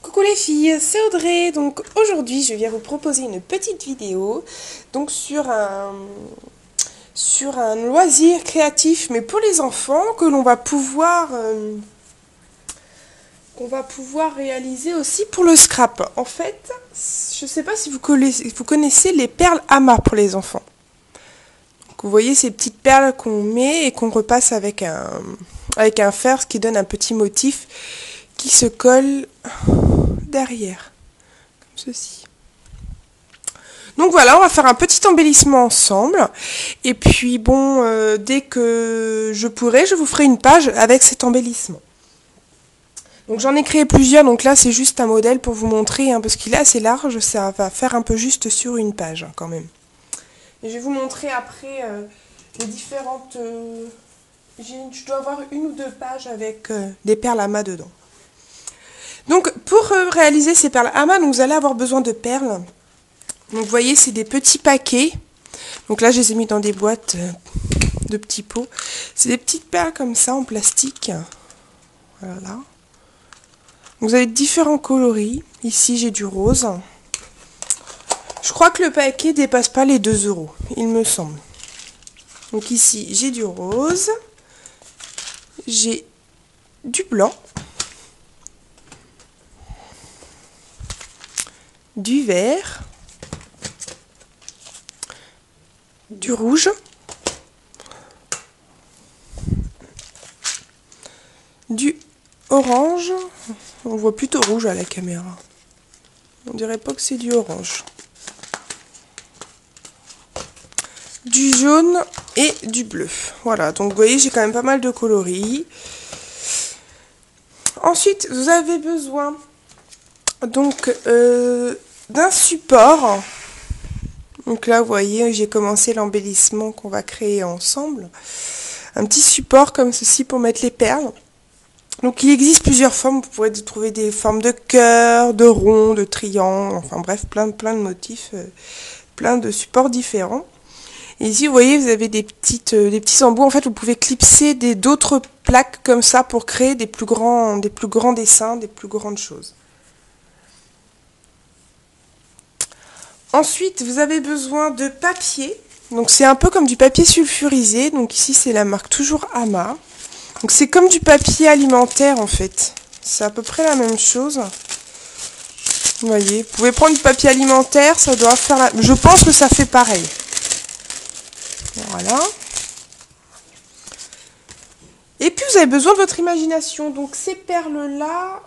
Coucou les filles, c'est Audrey. Donc aujourd'hui, je viens vous proposer une petite vidéo donc sur un loisir créatif mais pour les enfants que l'on va pouvoir réaliser aussi pour le scrap. En fait, je ne sais pas si vous connaissez les perles amas pour les enfants. Donc, vous voyez ces petites perles qu'on met et qu'on repasse avec un fer, ce qui donne un petit motif qui se colle derrière, comme ceci. Donc voilà, on va faire un petit embellissement ensemble. Et puis bon, dès que je pourrai, je vous ferai une page avec cet embellissement. Donc j'en ai créé plusieurs, donc là c'est juste un modèle pour vous montrer, parce qu'il est assez large, ça va faire un peu juste sur une page quand même. Et je vais vous montrer après les différentes... je dois avoir une ou deux pages avec des perles amas dedans. Donc pour réaliser ces perles amas, vous allez avoir besoin de perles. Donc vous voyez, c'est des petits paquets. Donc là, je les ai mis dans des boîtes de petits pots. C'est des petites perles comme ça en plastique. Voilà. Vous avez différents coloris. Ici, j'ai du rose. Je crois que le paquet dépasse pas les 2 €, il me semble. Donc ici, j'ai du rose. J'ai du blanc. Du vert. Du rouge. Du orange. On voit plutôt rouge à la caméra. On dirait pas que c'est du orange. Du jaune et du bleu. Voilà, donc vous voyez, j'ai quand même pas mal de coloris. Ensuite, vous avez besoin donc d'un support. Donc là, vous voyez, j'ai commencé l'embellissement qu'on va créer ensemble. Un petit support comme ceci pour mettre les perles. Donc il existe plusieurs formes, vous pourrez trouver des formes de cœur, de rond, de triangle, enfin bref, plein de motifs, plein de supports différents. Et ici, vous voyez, vous avez des petits embouts. En fait, vous pouvez clipser d'autres plaques comme ça pour créer des plus grands dessins, des plus grandes choses. Ensuite, vous avez besoin de papier. Donc c'est un peu comme du papier sulfurisé. Donc ici, c'est la marque toujours Ama. Donc c'est comme du papier alimentaire en fait. C'est à peu près la même chose. Vous voyez, vous pouvez prendre du papier alimentaire, ça doit faire je pense que ça fait pareil. Voilà. Et puis vous avez besoin de votre imagination. Donc ces perles-là,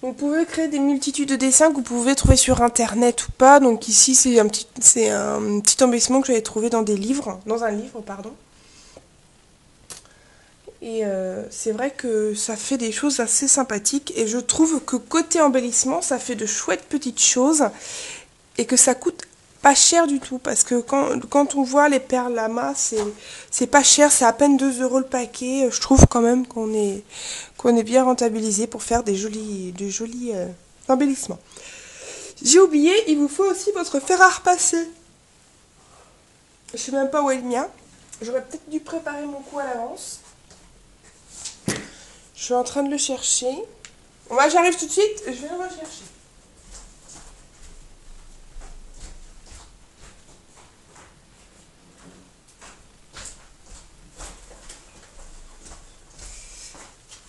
vous pouvez créer des multitudes de dessins que vous pouvez trouver sur internet ou pas. Donc ici c'est un petit embellissement que j'avais trouvé dans un livre, pardon. Et c'est vrai que ça fait des choses assez sympathiques. Et je trouve que côté embellissement, ça fait de chouettes petites choses. Et que ça coûte pas cher du tout. Parce que quand on voit les perles Ama, c'est pas cher. C'est à peine 2 € le paquet. Je trouve quand même qu'on est bien rentabilisé pour faire de jolis embellissements. J'ai oublié, il vous faut aussi votre fer à repasser. Je sais même pas où est le mien. J'aurais peut-être dû préparer mon coup à l'avance. Je suis en train de le chercher. J'arrive tout de suite, je vais le rechercher.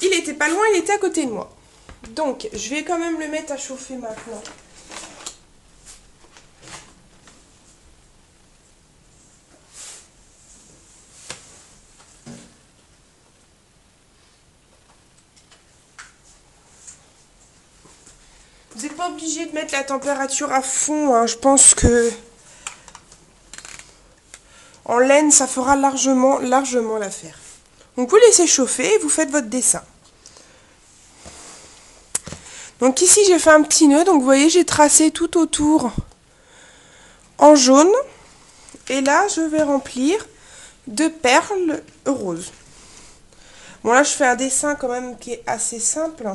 Il était pas loin, il était à côté de moi. Donc, je vais quand même le mettre à chauffer maintenant. Vous n'êtes pas obligé de mettre la température à fond, hein. Je pense que en laine, ça fera largement l'affaire. Donc vous laissez chauffer et vous faites votre dessin. Donc ici, j'ai fait un petit nœud. Donc vous voyez, j'ai tracé tout autour en jaune. Et là, je vais remplir de perles roses. Bon, là, je fais un dessin quand même qui est assez simple.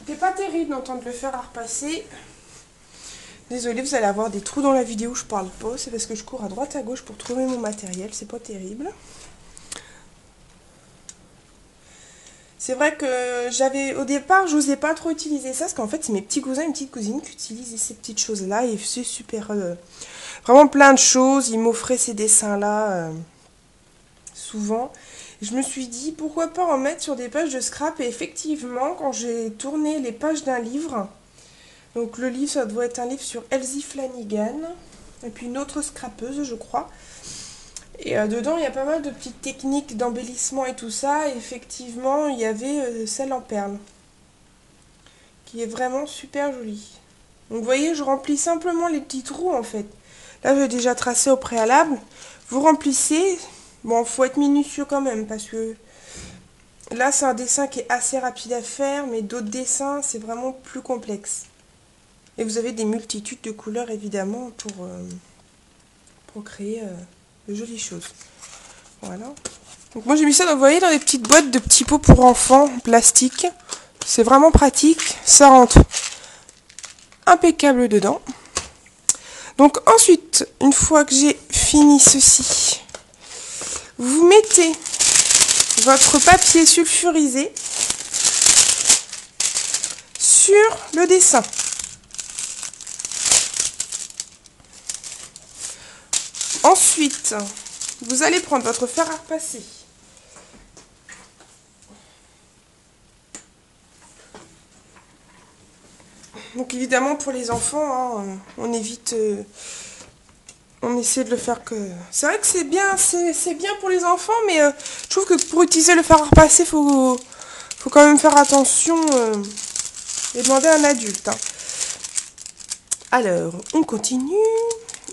C'est pas terrible d'entendre le fer à repasser. Désolée, vous allez avoir des trous dans la vidéo où je parle pas. C'est parce que je cours à droite à gauche pour trouver mon matériel. C'est pas terrible. C'est vrai que au départ, j'osais pas trop utiliser ça. Parce qu'en fait, c'est mes petits cousins et mes petites cousines qui utilisent ces petites choses-là. Et c'est super... vraiment plein de choses. Ils m'offraient ces dessins-là souvent. Et je me suis dit, pourquoi pas en mettre sur des pages de scrap. Et effectivement, quand j'ai tourné les pages d'un livre... Donc le livre, ça doit être un livre sur Elsie Flanagan. Et puis une autre scrapeuse, je crois. Et dedans, il y a pas mal de petites techniques d'embellissement et tout ça. Et effectivement, il y avait celle en perles. Qui est vraiment super jolie. Donc vous voyez, je remplis simplement les petits trous en fait. Là, j'ai déjà tracé au préalable. Vous remplissez. Bon, faut être minutieux quand même parce que là, c'est un dessin qui est assez rapide à faire. Mais d'autres dessins, c'est vraiment plus complexe. Et vous avez des multitudes de couleurs évidemment pour créer de jolies choses. Voilà. Donc moi j'ai mis ça, vous voyez, dans des petites boîtes de petits pots pour enfants en plastique. C'est vraiment pratique. Ça rentre impeccable dedans. Donc ensuite, une fois que j'ai fini ceci, vous mettez votre papier sulfurisé sur le dessin. Ensuite, vous allez prendre votre fer à repasser. Donc évidemment pour les enfants, hein, on évite, on essaie de le faire que... C'est vrai que c'est bien pour les enfants, mais je trouve que pour utiliser le fer à repasser, faut quand même faire attention et demander à un adulte. Hein. Alors, on continue.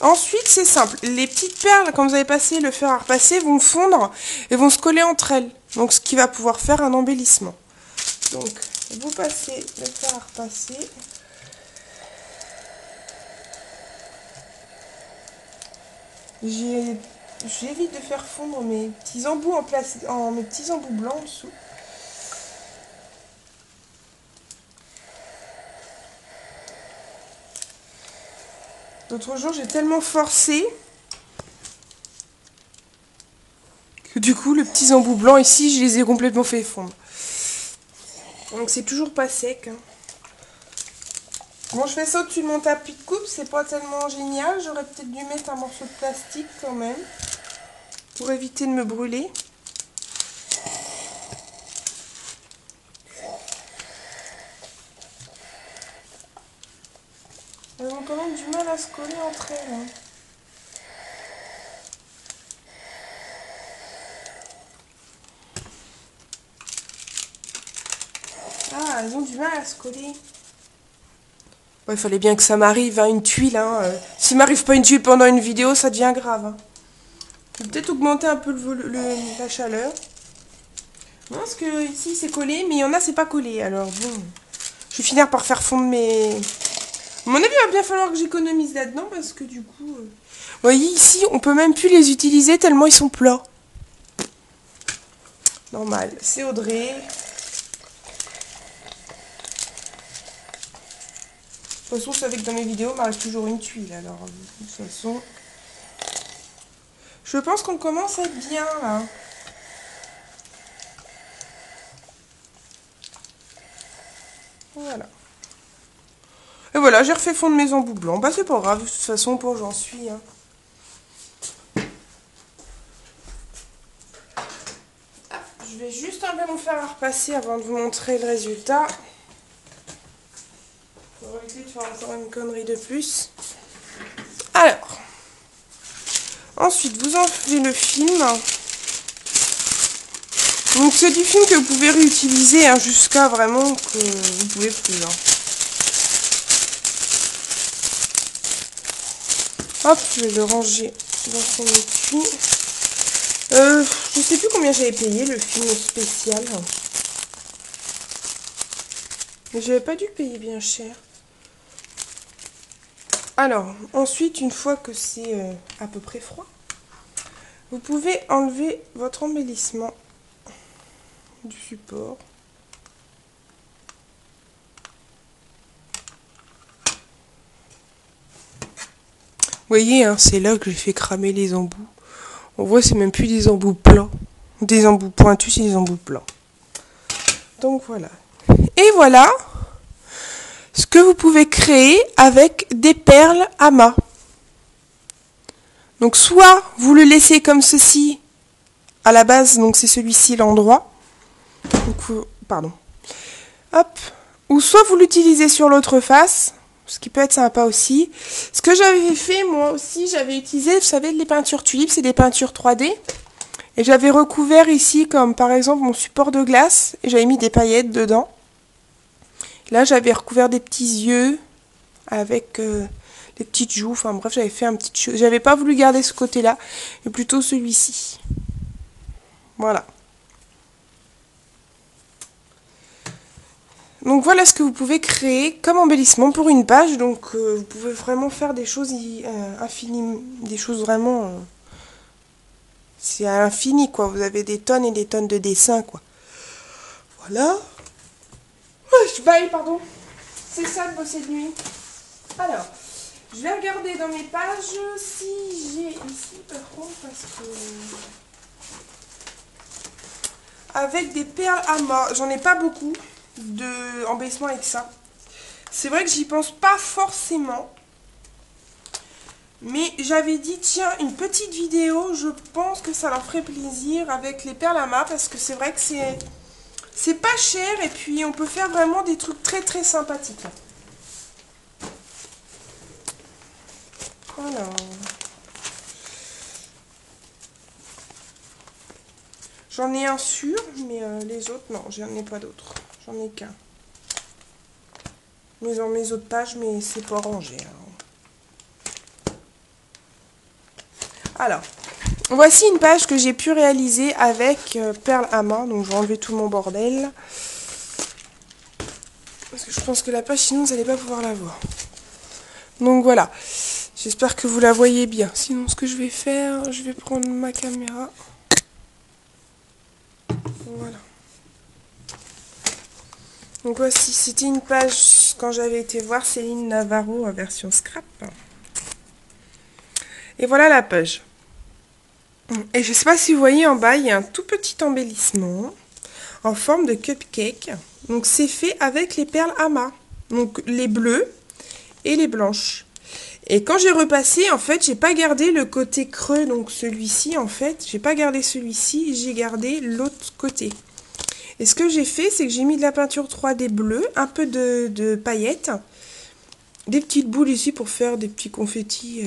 Ensuite, c'est simple. Les petites perles, quand vous avez passé le fer à repasser, vont fondre et vont se coller entre elles. Donc, ce qui va pouvoir faire un embellissement. Donc, vous passez le fer à repasser. J'évite de faire fondre mes petits embouts mes petits embouts blancs en dessous. L'autre jour, j'ai tellement forcé que du coup, les petits embouts blancs ici, je les ai complètement fait fondre. Donc, c'est toujours pas sec. Hein. Bon, je fais ça au-dessus de mon tapis de coupe, c'est pas tellement génial. J'aurais peut-être dû mettre un morceau de plastique quand même, pour éviter de me brûler. Elles ont quand même du mal à se coller entre elles. Hein. Ah, elles ont du mal à se coller. Bon, il fallait bien que ça m'arrive, hein, une tuile. Hein. S'il m'arrive pas une tuile pendant une vidéo, ça devient grave. Hein. Je vais peut-être augmenter un peu la chaleur. Non, parce que ici c'est collé, mais il y en a c'est pas collé. Alors bon, je vais finir par faire fondre mes... À mon avis, il va bien falloir que j'économise là-dedans parce que du coup... Vous voyez, ici, on peut même plus les utiliser tellement ils sont plats. Normal, c'est Audrey. De toute façon, vous savez que dans mes vidéos, il m'arrive toujours une tuile. Alors, de toute façon... Je pense qu'on commence à être bien, là. Voilà. Et voilà, j'ai refait fondre mes embouts blancs. Bah, c'est pas grave, de toute façon, pour j'en suis. Hein. Je vais juste enlever mon fer à repasser avant de vous montrer le résultat. Pour éviter de faire encore une connerie de plus. Alors. Ensuite, vous enfilez le film. Donc, c'est du film que vous pouvez réutiliser hein, jusqu'à vraiment que vous pouvez plus. Hein. Hop, je vais le ranger dans son étui. Je sais plus combien j'avais payé le film spécial. Mais j'avais pas dû le payer bien cher. Alors, ensuite, une fois que c'est à peu près froid, vous pouvez enlever votre embellissement du support. voyez, hein, c'est là que j'ai fait cramer les embouts. On voit, c'est même plus des embouts plats. Des embouts pointus, c'est des embouts plats. Donc voilà. Et voilà ce que vous pouvez créer avec des perles amas. Donc soit vous le laissez comme ceci à la base, donc c'est celui-ci l'endroit. Pardon. Hop. Ou soit vous l'utilisez sur l'autre face, ce qui peut être sympa aussi. Ce que j'avais fait moi aussi, j'avais utilisé, vous savez, les peintures tulipes, c'est des peintures 3D. Et j'avais recouvert ici, comme par exemple mon support de glace, et j'avais mis des paillettes dedans. Là, j'avais recouvert des petits yeux avec des petites joues. Enfin bref, j'avais fait un petit chose. J'avais pas voulu garder ce côté-là, mais plutôt celui-ci. Voilà. Donc voilà ce que vous pouvez créer comme embellissement pour une page. Donc vous pouvez vraiment faire des choses infinies, des choses vraiment... c'est à l'infini, quoi. Vous avez des tonnes et des tonnes de dessins, quoi. Voilà. Oh, je baille, pardon. C'est ça de bosser de nuit. Alors, je vais regarder dans mes pages si j'ai ici, par contre, parce que... avec des perles amas, j'en ai pas beaucoup de embellissement avec ça. C'est vrai que j'y pense pas forcément. Mais j'avais dit, tiens, une petite vidéo, je pense que ça leur ferait plaisir avec les perles amas, parce que c'est vrai que c'est pas cher, et puis on peut faire vraiment des trucs très très sympathiques. Alors... j'en ai un sûr, mais les autres, non, j'en ai pas d'autres. J'en ai qu'un. Mais dans mes autres pages, mais c'est pas rangé. Alors, voici une page que j'ai pu réaliser avec perles amas. Donc, je vais enlever tout mon bordel. Parce que je pense que la page, sinon, vous n'allez pas pouvoir la voir. Donc, voilà. J'espère que vous la voyez bien. Sinon, ce que je vais faire, je vais prendre ma caméra. Voilà. Donc voici, c'était une page quand j'avais été voir Céline Navarro en version scrap. Et voilà la page. Et je ne sais pas si vous voyez en bas, il y a un tout petit embellissement en forme de cupcake. Donc c'est fait avec les perles amas. Donc les bleues et les blanches. Et quand j'ai repassé, en fait, j'ai pas gardé le côté creux, donc celui-ci, en fait, j'ai pas gardé celui-ci, j'ai gardé l'autre côté. Et ce que j'ai fait, c'est que j'ai mis de la peinture 3D bleue, un peu de paillettes, des petites boules ici pour faire des petits confettis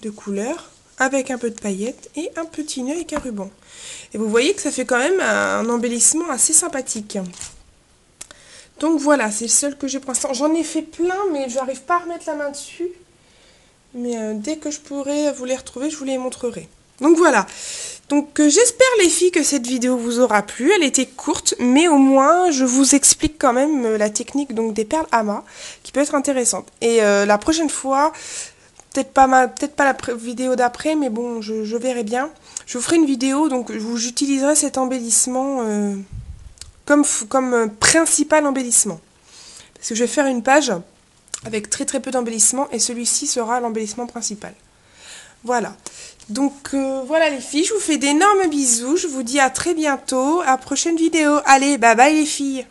de couleur, avec un peu de paillettes et un petit nœud avec un ruban. Et vous voyez que ça fait quand même un embellissement assez sympathique. Donc voilà, c'est le seul que j'ai pour l'instant. J'en ai fait plein, mais je n'arrive pas à remettre la main dessus. Mais dès que je pourrai vous les retrouver, je vous les montrerai. Donc voilà. Donc j'espère les filles que cette vidéo vous aura plu. Elle était courte, mais au moins je vous explique quand même la technique donc des perles amas, qui peut être intéressante. Et la prochaine fois, peut-être pas la vidéo d'après, mais bon, je verrai bien. Je vous ferai une vidéo, donc j'utiliserai cet embellissement comme principal embellissement. Parce que je vais faire une page avec très très peu d'embellissement et celui-ci sera l'embellissement principal. Voilà. Donc voilà les filles, je vous fais d'énormes bisous, je vous dis à très bientôt, à la prochaine vidéo. Allez, bye bye les filles.